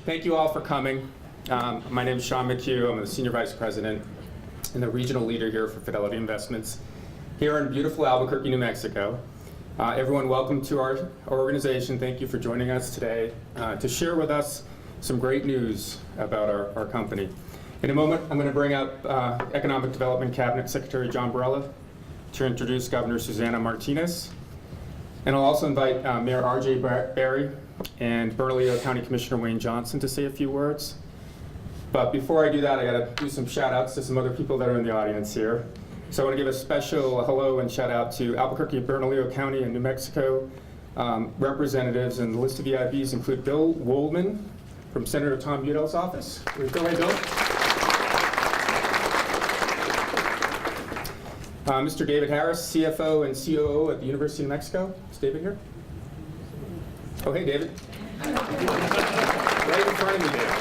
Thank you all for coming. My name is Sean McHugh. I'm the Senior Vice President and the Regional Leader here for Fidelity Investments here in beautiful Albuquerque, New Mexico. Everyone, welcome to our organization. Thank you for joining us today to share with us some great news about our company. In a moment, I'm going to bring up Economic Development Cabinet Secretary John Barella to introduce Governor Susana Martinez. And I'll also invite Mayor R.J. Berry and Bernalillo County Commissioner Wayne Johnson to say a few words. But before I do that, I got to do some shout outs to some other people that are in the audience here. So I want to give a special hello and shout out to Albuquerque, Bernalillo County, and New Mexico representatives, and the list of VIPs include Bill Woldman from Senator Tom Udall's office. Go ahead, Bill. Mr. David Harris, CFO and COO at the University of New Mexico. Is David here? Oh, hey, David. Right in front of me, David.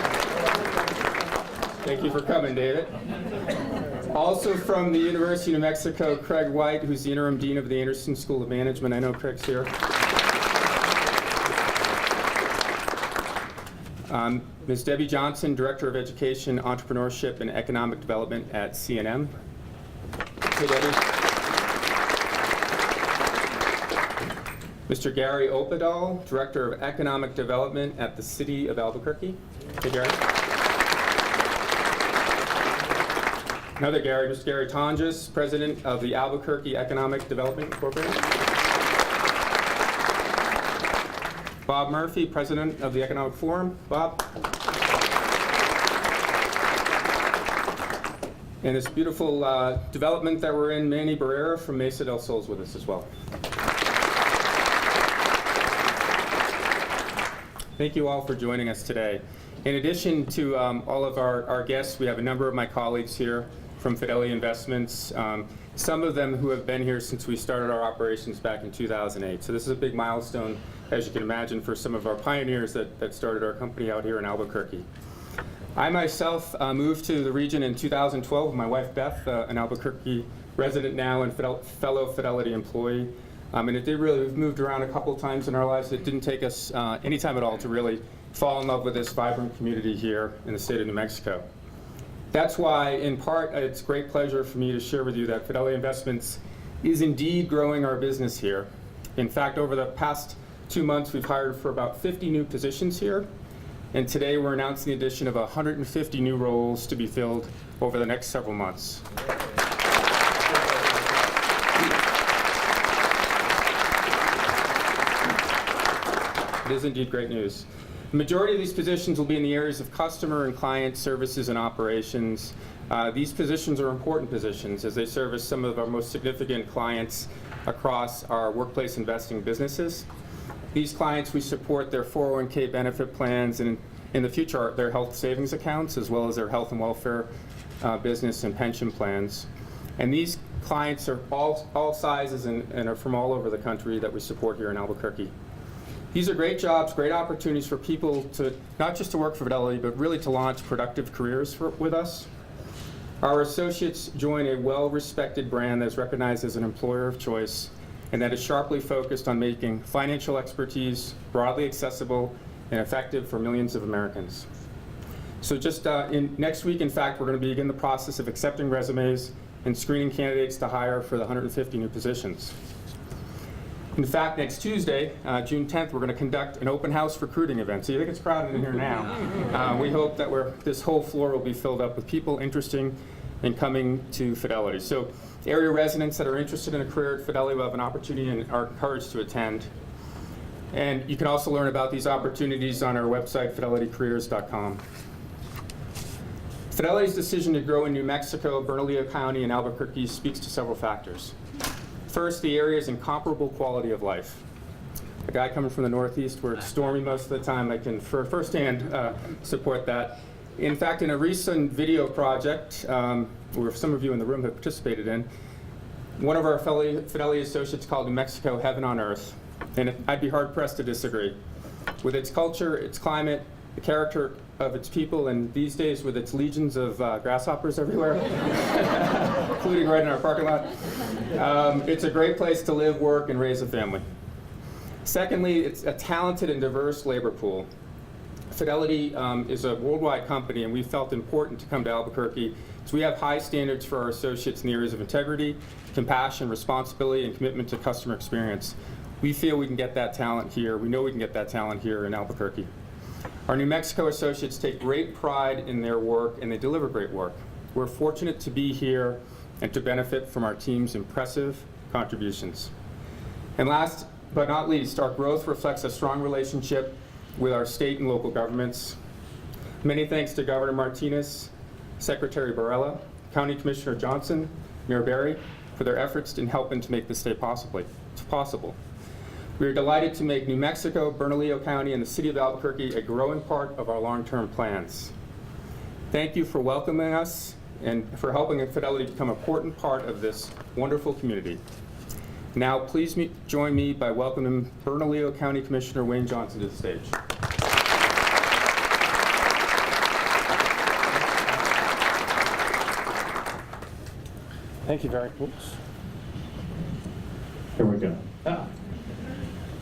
Thank you for coming, David. Also from the University of New Mexico, Craig White, who's the interim dean of the Anderson School of Management. I know Craig's here. Ms. Debbie Johnson, Director of Education, Entrepreneurship, and Economic Development at CNM. Hey, Debbie. Mr. Gary Opedal, Director of Economic Development at the City of Albuquerque. Hey, Gary. Another Gary, Mr. Gary Tonjes, President of the Albuquerque Economic Development Incorporated. Bob Murphy, President of the Economic Forum. Bob. And this beautiful development that we're in, Manny Barrera from Mesa del Sol's with us as well. Thank you all for joining us today. In addition to all of our guests, we have a number of my colleagues here from Fidelity Investments, some of them who have been here since we started our operations back in 2008. So this is a big milestone, as you can imagine, for some of our pioneers that started our company out here in Albuquerque. I myself moved to the region in 2012 with my wife Beth, an Albuquerque resident now and fellow Fidelity employee. And it did really, we've moved around a couple times in our lives. It didn't take us any time at all to really fall in love with this vibrant community here in the state of New Mexico. That's why, in part, it's a great pleasure for me to share with you that Fidelity Investments is indeed growing our business here. In fact, over the past 2 months, we've hired for about 50 new positions here. And today we're announcing the addition of 150 new roles to be filled over the next several months. It is indeed great news. The majority of these positions will be in the areas of customer and client services and operations. These positions are important positions as they service some of our most significant clients across our workplace investing businesses. These clients, we support their 401k benefit plans and in the future their health savings accounts, as well as their health and welfare business and pension plans. And these clients are all sizes and are from all over the country that we support here in Albuquerque. These are great jobs, great opportunities for people to not just to work for Fidelity, but really to launch productive careers with us. Our associates join a well-respected brand that is recognized as an employer of choice and that is sharply focused on making financial expertise broadly accessible and effective for millions of Americans. So just next week, in fact, we're going to begin the process of accepting resumes and screening candidates to hire for the 150 new positions. In fact, next Tuesday, June 10th, we're going to conduct an open house recruiting event. So you think it's crowded in here now. We hope that this whole floor will be filled up with people interested in coming to Fidelity. So area residents that are interested in a career at Fidelity will have an opportunity and are encouraged to attend. And you can also learn about these opportunities on our website, fidelitycareers.com. Fidelity's decision to grow in New Mexico, Bernalillo County, and Albuquerque speaks to several factors. First, the area's incomparable quality of life. A guy coming from the Northeast where it's stormy most of the time, I can firsthand support that. In fact, in a recent video project, where some of you in the room have participated in, one of our Fidelity associates called New Mexico Heaven on Earth. And I'd be hard-pressed to disagree. With its culture, its climate, the character of its people, and these days with its legions of grasshoppers everywhere, including right in our parking lot, it's a great place to live, work, and raise a family. Secondly, it's a talented and diverse labor pool. Fidelity is a worldwide company, and we felt it important to come to Albuquerque. So we have high standards for our associates in the areas of integrity, compassion, responsibility, and commitment to customer experience. We feel we can get that talent here. We know we can get that talent here in Albuquerque. Our New Mexico associates take great pride in their work, and they deliver great work. We're fortunate to be here and to benefit from our team's impressive contributions. And last but not least, our growth reflects a strong relationship with our state and local governments. Many thanks to Governor Martinez, Secretary Barella, County Commissioner Johnson, Mayor Berry, for their efforts in helping to make this day possible. We are delighted to make New Mexico, Bernalillo County, and the City of Albuquerque a growing part of our long-term plans. Thank you for welcoming us and for helping Fidelity become an important part of this wonderful community. Now, please join me by welcoming Bernalillo County Commissioner Wayne Johnson to the stage. Thank you very much. Here we go.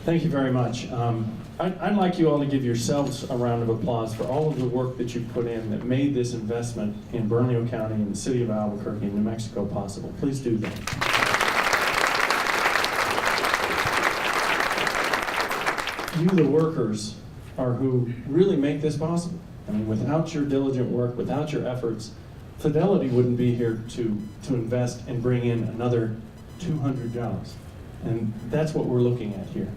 Thank you very much. I'd like you all to give yourselves a round of applause for all of the work that you put in that made this investment in Bernalillo County and the City of Albuquerque and New Mexico possible. Please do that. You, the workers, are who really make this possible. I mean, without your diligent work, without your efforts, Fidelity wouldn't be here to invest and bring in another 200 jobs. And that's what we're looking at here,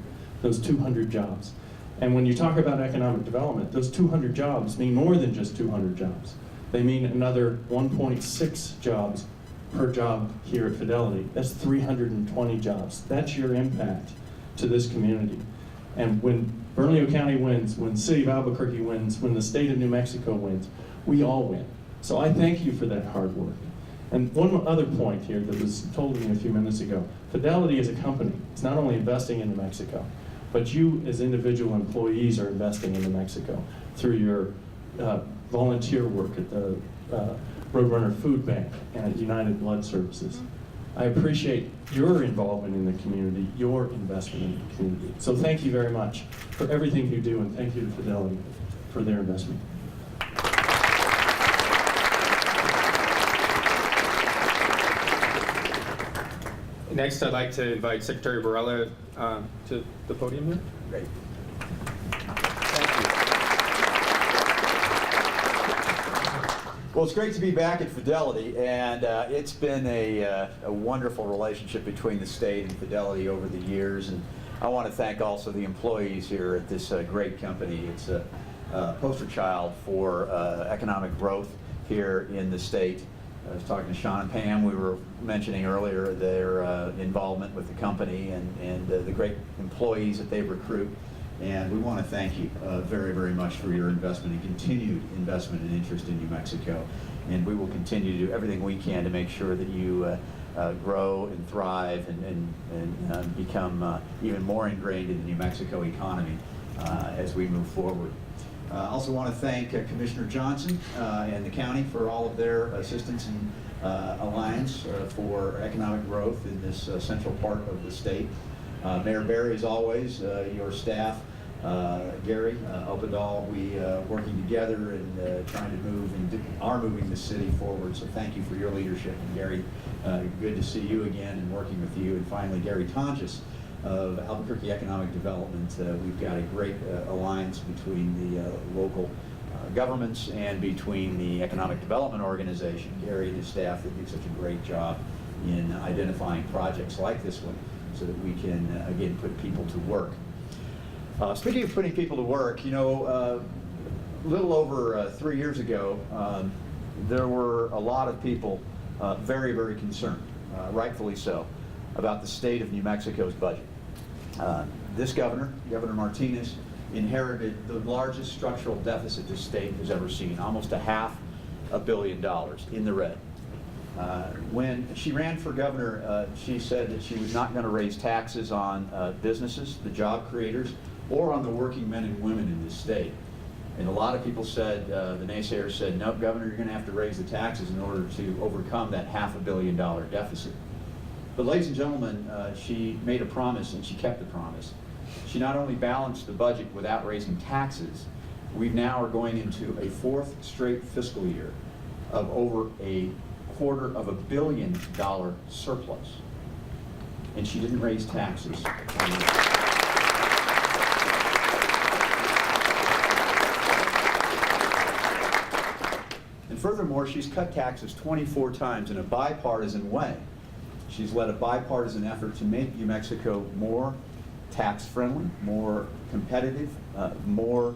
those 200 jobs. And when you talk about economic development, those 200 jobs mean more than just 200 jobs. They mean another 1.6 jobs per job here at Fidelity. That's 320 jobs. That's your impact to this community. And when Bernalillo County wins, when the City of Albuquerque wins, when the state of New Mexico wins, we all win. So I thank you for that hard work. And one other point here that was told to me a few minutes ago, Fidelity as a company is not only investing in New Mexico, but you as individual employees are investing in New Mexico through your volunteer work at the Roadrunner Food Bank and at United Blood Services. I appreciate your involvement in the community, your investment in the community. So thank you very much for everything you do, and thank you to Fidelity for their investment. Next, I'd like to invite Secretary Barella to the podium here. Great. Well, it's great to be back at Fidelity, and it's been a wonderful relationship between the state and Fidelity over the years, and I want to thank also the employees here at this great company. It's a poster child for economic growth here in the state. I was talking to Sean and Pam. We were mentioning earlier their involvement with the company and the great employees that they recruit. And we want to thank you very, very much for your investment and continued investment and interest in New Mexico. And we will continue to do everything we can to make sure that you grow and thrive and become even more ingrained in the New Mexico economy as we move forward. I also want to thank Commissioner Johnson and the county for all of their assistance and alliance for economic growth in this central part of the state. Mayor Berry, as always, your staff, Gary, Opedal, we working together and trying to move and are moving the city forward. So thank you for your leadership. And Gary, good to see you again and working with you. And finally, Gary Tonjes of Albuquerque Economic Development. We've got a great alliance between the local governments and between the Economic Development Organization. Gary and his staff that do such a great job in identifying projects like this one, so that we can, again, put people to work. Speaking of putting people to work, you know, a little over 3 years ago, there were a lot of people very, very concerned, rightfully so, about the state of New Mexico's budget. This governor, Governor Martinez, inherited the largest structural deficit this state has ever seen, almost $500 million in the red. When she ran for governor, she said that she was not going to raise taxes on businesses, the job creators, or on the working men and women in this state. And a lot of people said, the naysayers said, no, Governor, you're going to have to raise the taxes in order to overcome that $500 million deficit. But ladies and gentlemen, she made a promise and she kept the promise. She not only balanced the budget without raising taxes, We now are going into a fourth straight fiscal year of over $250 million surplus. And she didn't raise taxes. And furthermore, she's cut taxes 24 times in a bipartisan way. She's led a bipartisan effort to make New Mexico more tax-friendly, more competitive, more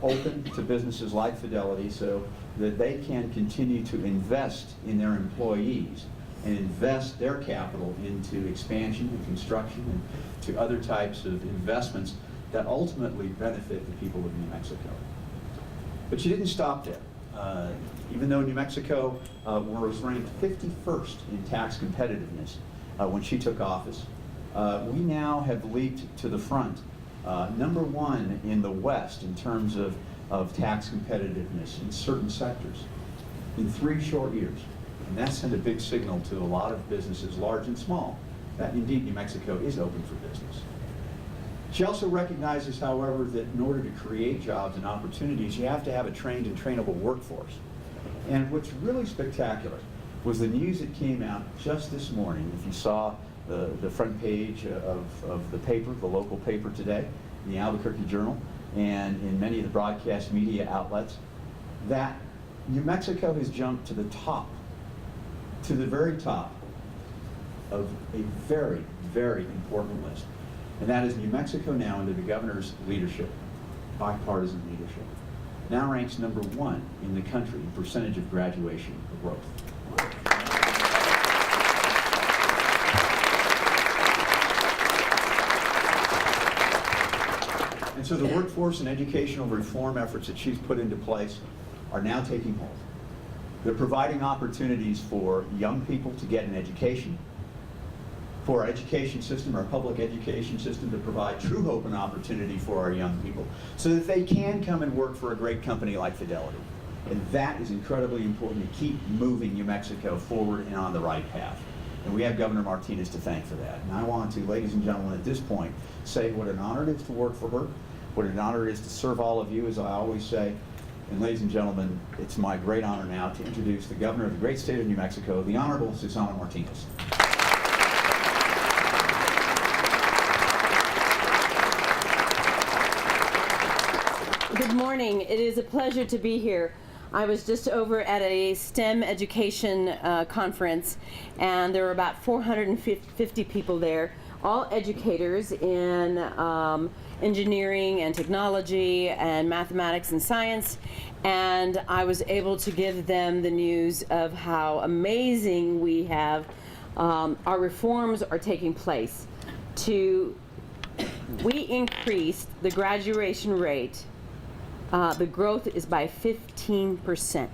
open to businesses like Fidelity so that they can continue to invest in their employees and invest their capital into expansion and construction and to other types of investments that ultimately benefit the people of New Mexico. But she didn't stop there. Even though New Mexico was ranked 51st in tax competitiveness when she took office, we now have leaped to the front, #1 in the West in terms of tax competitiveness in certain sectors in 3 short years. And that sent a big signal to a lot of businesses, large and small, that indeed New Mexico is open for business. She also recognizes, however, that in order to create jobs and opportunities, you have to have a trained and trainable workforce. And what's really spectacular was the news that came out just this morning. If you saw the front page of the paper, the local paper today, in the Albuquerque Journal, and in many of the broadcast media outlets, that New Mexico has jumped to the top, to the very top of a very, very important list. And that is New Mexico now, under the governor's leadership, bipartisan leadership, now ranks #1 in the country in percentage of graduation growth. And so the workforce and educational reform efforts that she's put into place are now taking hold. They're providing opportunities for young people to get an education, for our education system, our public education system, to provide true hope and opportunity for our young people so that they can come and work for a great company like Fidelity. And that is incredibly important to keep moving New Mexico forward and on the right path. And we have Governor Martinez to thank for that. And I want to, ladies and gentlemen, at this point, say what an honor it is to work for her, what an honor it is to serve all of you, as I always say. And ladies and gentlemen, it's my great honor now to introduce the Governor of the great state of New Mexico, the Honorable Susana Martinez. Good morning. It is a pleasure to be here. I was just over at a STEM education conference, and there were about 450 people there, all educators in engineering and technology and mathematics and science, and I was able to give them the news of how amazing we have, our reforms are taking place. We increased the graduation rate. The growth is by 15%,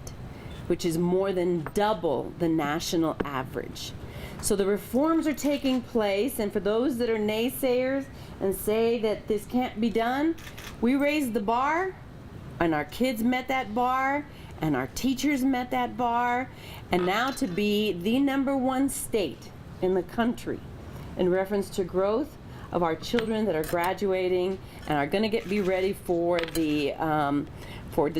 which is more than double the national average. So the reforms are taking place, and for those that are naysayers and say that this can't be done, we raised the bar, and our kids met that bar, and our teachers met that bar, and now to be the #1 state in the country in reference to growth of our children that are graduating and are going to be ready for the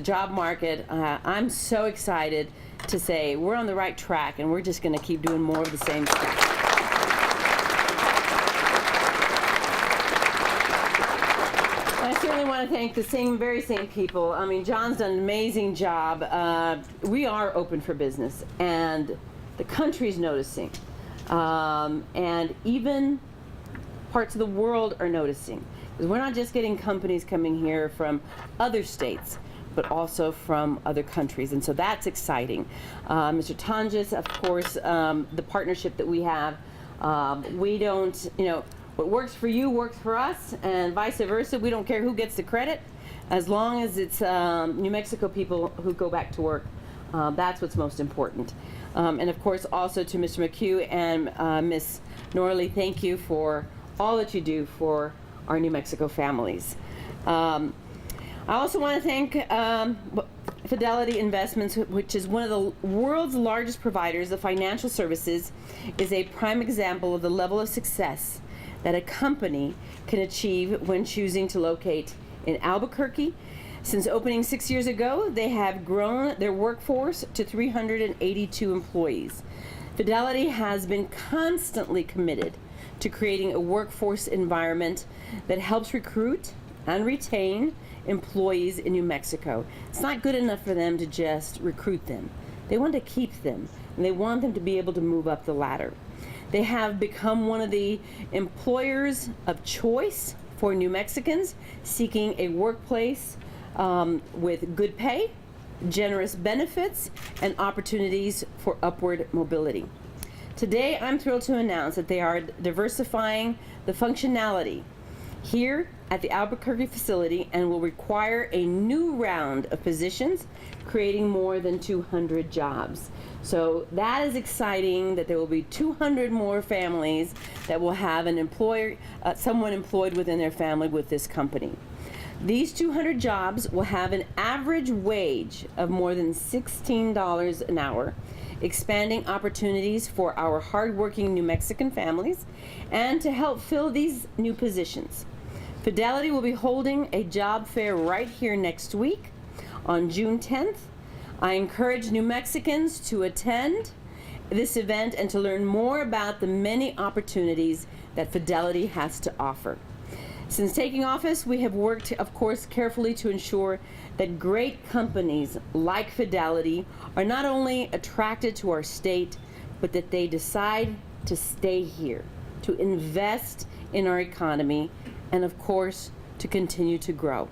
job market. I'm so excited to say we're on the right track, and we're just going to keep doing more of the same stuff. I certainly want to thank the very same people. I mean, John's done an amazing job. We are open for business, and the country's noticing, and even parts of the world are noticing. Because we're not just getting companies coming here from other states, but also from other countries, and so that's exciting. Mr. Tonjes, of course, the partnership that we have, we don't, what works for you works for us, and vice versa. We don't care who gets the credit, as long as it's New Mexico people who go back to work. That's what's most important. And of course, also to Mr. McHugh and Ms. Norley, thank you for all that you do for our New Mexico families. I also want to thank Fidelity Investments, which is one of the world's largest providers of financial services, is a prime example of the level of success that a company can achieve when choosing to locate in Albuquerque. Since opening 6 years ago, they have grown their workforce to 382 employees. Fidelity has been constantly committed to creating a workforce environment that helps recruit and retain employees in New Mexico. It's not good enough for them to just recruit them. They want to keep them, and they want them to be able to move up the ladder. They have become one of the employers of choice for New Mexicans seeking a workplace with good pay, generous benefits, and opportunities for upward mobility. Today, I'm thrilled to announce that they are diversifying the functionality here at the Albuquerque facility and will require a new round of positions, creating more than 200 jobs. So that is exciting, that there will be 200 more families that will have an employer, someone employed within their family with this company. These 200 jobs will have an average wage of more than $16 an hour, expanding opportunities for our hardworking New Mexican families. And to help fill these new positions, Fidelity will be holding a job fair right here next week on June 10th. I encourage New Mexicans to attend this event and to learn more about the many opportunities that Fidelity has to offer. Since taking office, we have worked, of course, carefully to ensure that great companies like Fidelity are not only attracted to our state, but that they decide to stay here, to invest in our economy, and of course, to continue to grow.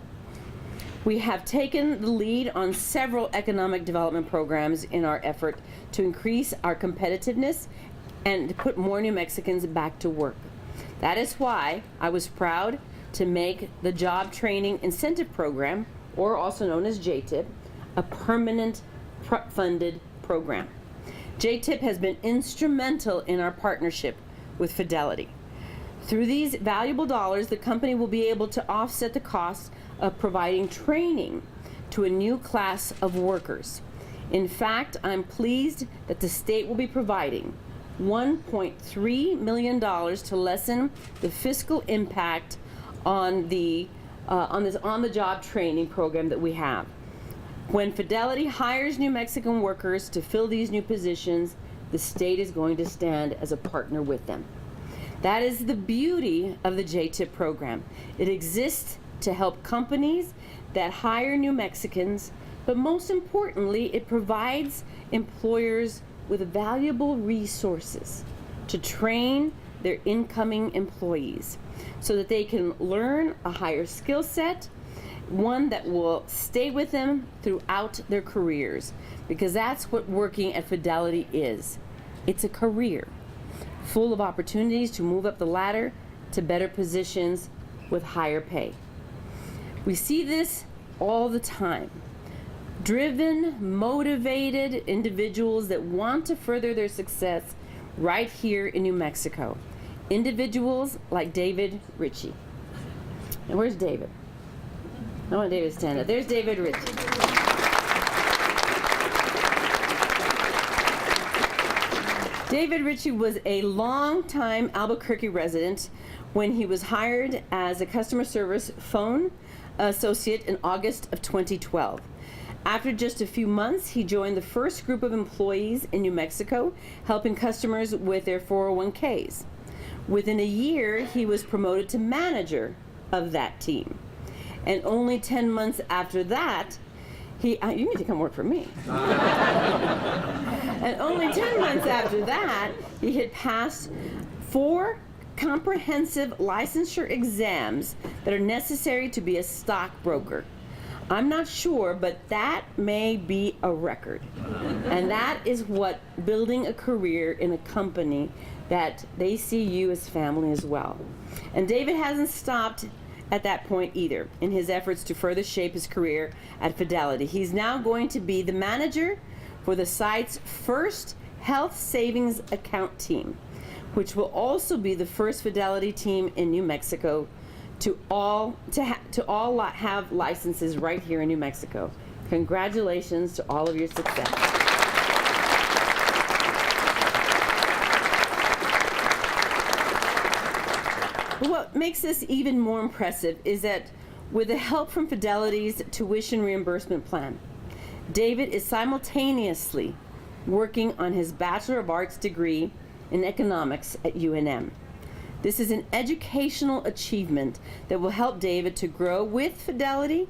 We have taken the lead on several economic development programs in our effort to increase our competitiveness and to put more New Mexicans back to work. That is why I was proud to make the Job Training Incentive Program, or also known as JTIP, a permanent funded program. JTIP has been instrumental in our partnership with Fidelity. Through these valuable dollars, the company will be able to offset the cost of providing training to a new class of workers. In fact, I'm pleased that the state will be providing $1.3 million to lessen the fiscal impact on the on-the-job training program that we have. When Fidelity hires New Mexican workers to fill these new positions, the state is going to stand as a partner with them. That is the beauty of the JTIP program. It exists to help companies that hire New Mexicans, but most importantly, it provides employers with valuable resources to train their incoming employees so that they can learn a higher skill set, one that will stay with them throughout their careers, because that's what working at Fidelity is. It's a career full of opportunities to move up the ladder to better positions with higher pay. We see this all the time. Driven, motivated individuals that want to further their success right here in New Mexico. Individuals like David Ritchie. And where's David? I want David to stand up. There's David Ritchie. David Ritchie was a long-time Albuquerque resident when he was hired as a customer service phone associate in August of 2012. After just a few months, he joined the first group of employees in New Mexico, helping customers with their 401ks. Within a year, he was promoted to manager of that team. And only 10 months after that, you need to come work for me. And only 10 months after that, he had passed 4 comprehensive licensure exams that are necessary to be a stockbroker. I'm not sure, but that may be a record. And that is what building a career in a company that they see you as family as well. And David hasn't stopped at that point either in his efforts to further shape his career at Fidelity. He's now going to be the manager for the site's first health savings account team, which will also be the first Fidelity team in New Mexico to all have licenses right here in New Mexico. Congratulations to all of your success. But what makes this even more impressive is that With the help from Fidelity's tuition reimbursement plan, David is simultaneously working on his Bachelor of Arts degree in economics at UNM. This is an educational achievement that will help David to grow with Fidelity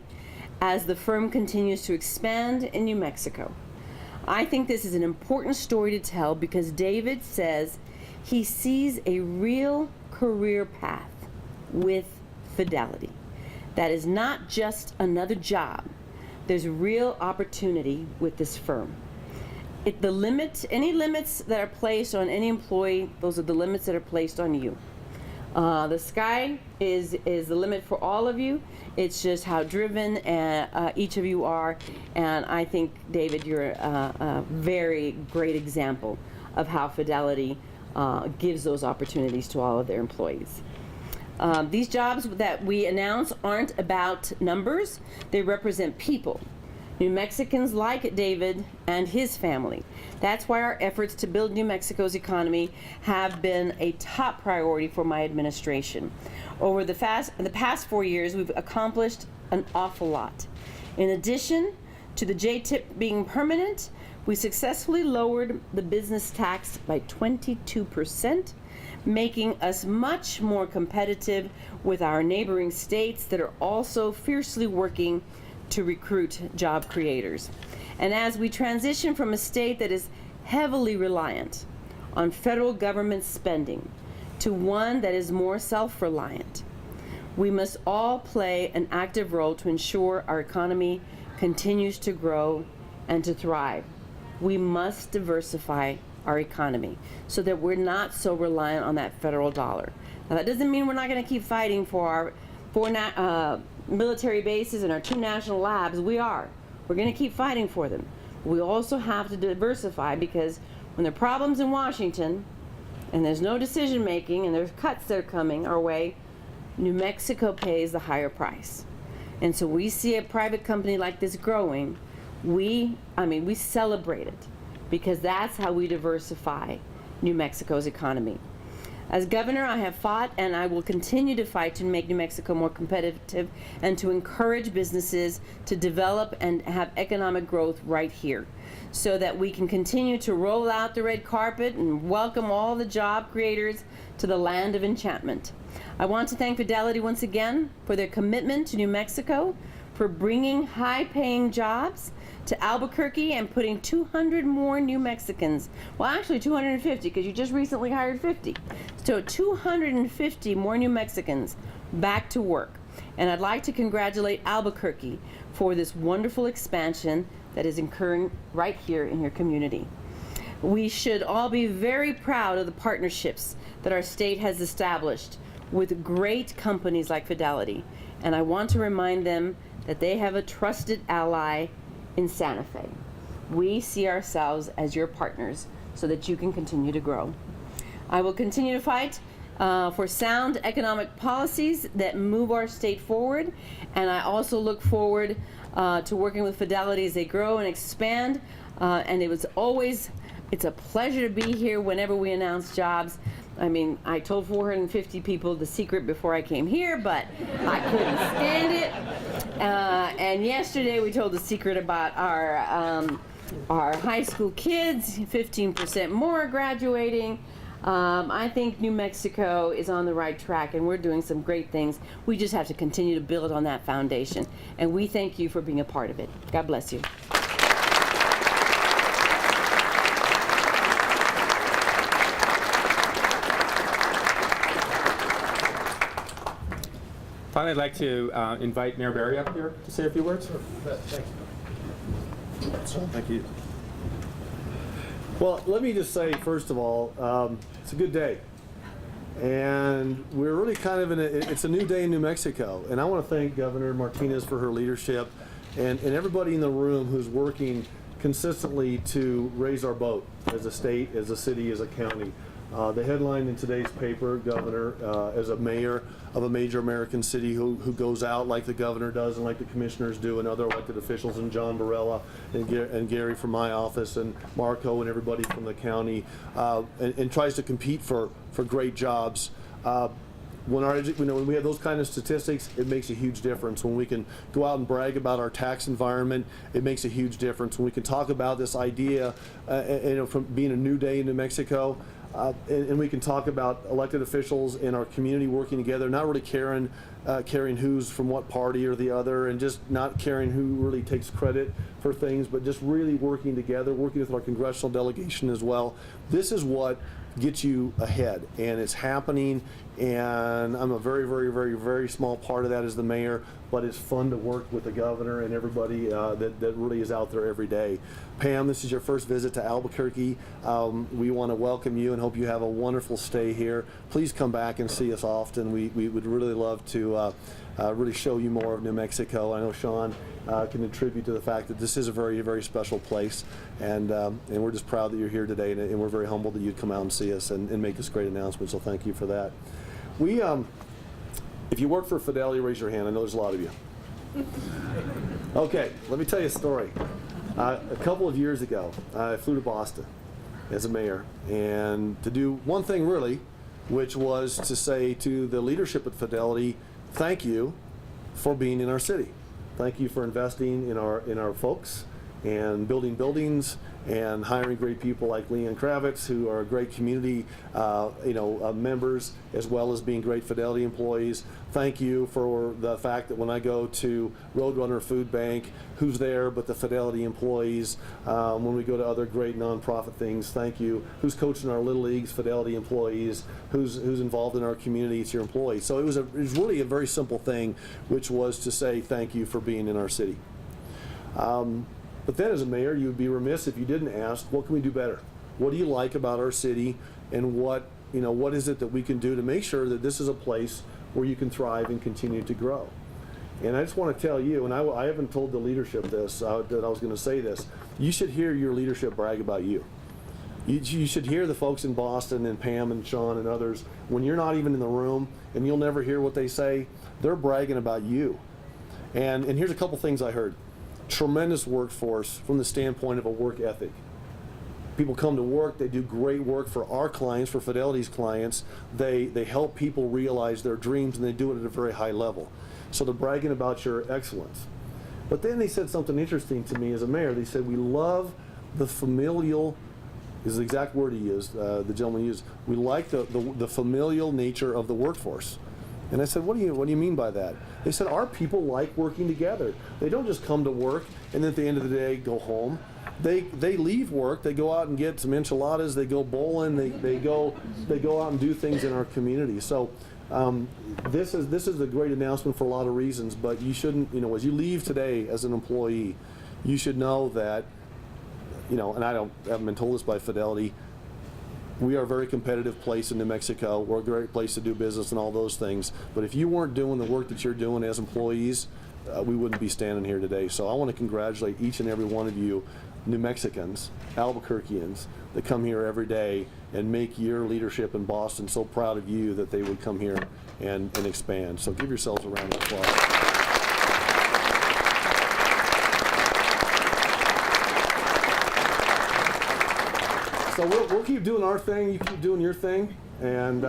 as the firm continues to expand in New Mexico. I think this is an important story to tell because David says he sees a real career path with Fidelity. That is not just another job. There's real opportunity with this firm. Any limits that are placed on any employee, those are the limits that are placed on you. The sky is the limit for all of you. It's just how driven each of you are, and I think, David, you're a very great example of how Fidelity gives those opportunities to all of their employees. These jobs that we announce aren't about numbers. They represent people. New Mexicans like David and his family. That's why our efforts to build New Mexico's economy have been a top priority for my administration. Over the past 4 years, we've accomplished an awful lot. In addition to the J-tip being permanent, we successfully lowered the business tax by 22%, making us much more competitive with our neighboring states that are also fiercely working to recruit job creators. And as we transition from a state that is heavily reliant on federal government spending to one that is more self-reliant, we must all play an active role to ensure our economy continues to grow and to thrive. We must diversify our economy so that we're not so reliant on that federal dollar. Now, that doesn't mean we're not going to keep fighting for our military bases and our 2 national labs. We're going to keep fighting for them. We also have to diversify because when there are problems in Washington and there's no decision making and there's cuts that are coming our way, New Mexico pays the higher price. And so we see a private company like this growing, we celebrate it because that's how we diversify New Mexico's economy. As governor, I have fought and I will continue to fight to make New Mexico more competitive and to encourage businesses to develop and have economic growth right here so that we can continue to roll out the red carpet and welcome all the job creators to the land of enchantment. I want to thank Fidelity once again for their commitment to New Mexico, for bringing high-paying jobs to Albuquerque and putting 200 more New Mexicans, well actually 250 because you just recently hired 50, so 250 more New Mexicans back to work. And I'd like to congratulate Albuquerque for this wonderful expansion that is occurring right here in your community. We should all be very proud of the partnerships that our state has established with great companies like Fidelity, and I want to remind them that they have a trusted ally in Santa Fe. We see ourselves as your partners so that you can continue to grow. I will continue to fight for sound economic policies that move our state forward, and I also look forward to working with Fidelity as they grow and expand, and it's a pleasure to be here whenever we announce jobs. I mean, I told 450 people the secret before I came here, but I couldn't stand it. And yesterday we told the secret about our high school kids, 15% more graduating. I think New Mexico is on the right track and we're doing some great things. We just have to continue to build on that foundation. And we thank you for being a part of it. God bless you. Finally, I'd like to invite Mayor Berry up here to say a few words. Thank you. Well, let me just say, first of all, it's a good day. And we're really kind of it's a new day in New Mexico. And I want to thank Governor Martinez for her leadership and everybody in the room who's working consistently to raise our boat as a state, as a city, as a county. The headline in today's paper, Governor, as a mayor of a major American city who goes out like the governor does and like the commissioners do and other elected officials, and John Barella and Gary from my office and Marco and everybody from the county, and tries to compete for great jobs. when we have those kind of statistics, it makes a huge difference. When we can go out and brag about our tax environment, it makes a huge difference. When we can talk about this idea, from being a new day in New Mexico, and we can talk about elected officials in our community working together, not really caring who's from what party or the other, and just not caring who really takes credit for things, but just really working together, working with our congressional delegation as well. This is what gets you ahead, and it's happening, and I'm a very, very, very, very small part of that as the mayor, but it's fun to work with the governor and everybody that really is out there every day. Pam, this is your first visit to Albuquerque. We want to welcome you and hope you have a wonderful stay here. Please come back and see us often. We would really love to really show you more of New Mexico. I know Sean can attribute to the fact that this is a very, very special place, and we're just proud that you're here today, and we're very humbled that you'd come out and see us and make this great announcement, so thank you for that. If you work for Fidelity, raise your hand. I know there's a lot of you. Okay, let me tell you a story. A couple of years ago, I flew to Boston as a mayor, and to do one thing really, which was to say to the leadership at Fidelity, thank you for being in our city. Thank you for investing in our folks and building buildings and hiring great people like Leanne Kravitz, who are great community members, as well as being great Fidelity employees. Thank you for the fact that when I go to Roadrunner Food Bank, who's there but the Fidelity employees? When we go to other great nonprofit things, thank you. Who's coaching our Little Leagues? Fidelity employees. Who's involved in our community? It's your employees. So it was really a very simple thing, which was to say thank you for being in our city. But then as a mayor, you would be remiss if you didn't ask, what can we do better? What do you like about our city, and what is it that we can do to make sure that this is a place where you can thrive and continue to grow? And I just want to tell you, and I haven't told the leadership this, that I was going to say this, you should hear your leadership brag about you. You should hear the folks in Boston and Pam and Sean and others, when you're not even in the room, and you'll never hear what they say, they're bragging about you. And here's a couple things I heard. Tremendous workforce from the standpoint of a work ethic. People come to work, they do great work for our clients, for Fidelity's clients. They help people realize their dreams, and they do it at a very high level. So they're bragging about your excellence. But then they said something interesting to me as a mayor. They said, we love the familial, is the exact word he used, the gentleman used. We like the familial nature of the workforce. And I said, what do you mean by that? They said, our people like working together. They don't just come to work and then at the end of the day go home. They leave work, they go out and get some enchiladas, they go bowling, they go out and do things in our community. So this is a great announcement for a lot of reasons, but you shouldn't, as you leave today as an employee, you should know that, and I haven't been told this by Fidelity, we are a very competitive place in New Mexico. We're a great place to do business and all those things. But if you weren't doing the work that you're doing as employees, we wouldn't be standing here today. So I want to congratulate each and every one of you, New Mexicans, Albuquerqueans, that come here every day and make your leadership in Boston so proud of you that they would come here and expand. So give yourselves a round of applause. So we'll keep doing our thing, you keep doing your thing, and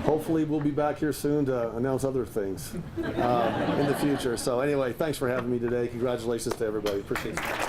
hopefully we'll be back here soon to announce other things in the future. So anyway, thanks for having me today. Congratulations to everybody. Appreciate it.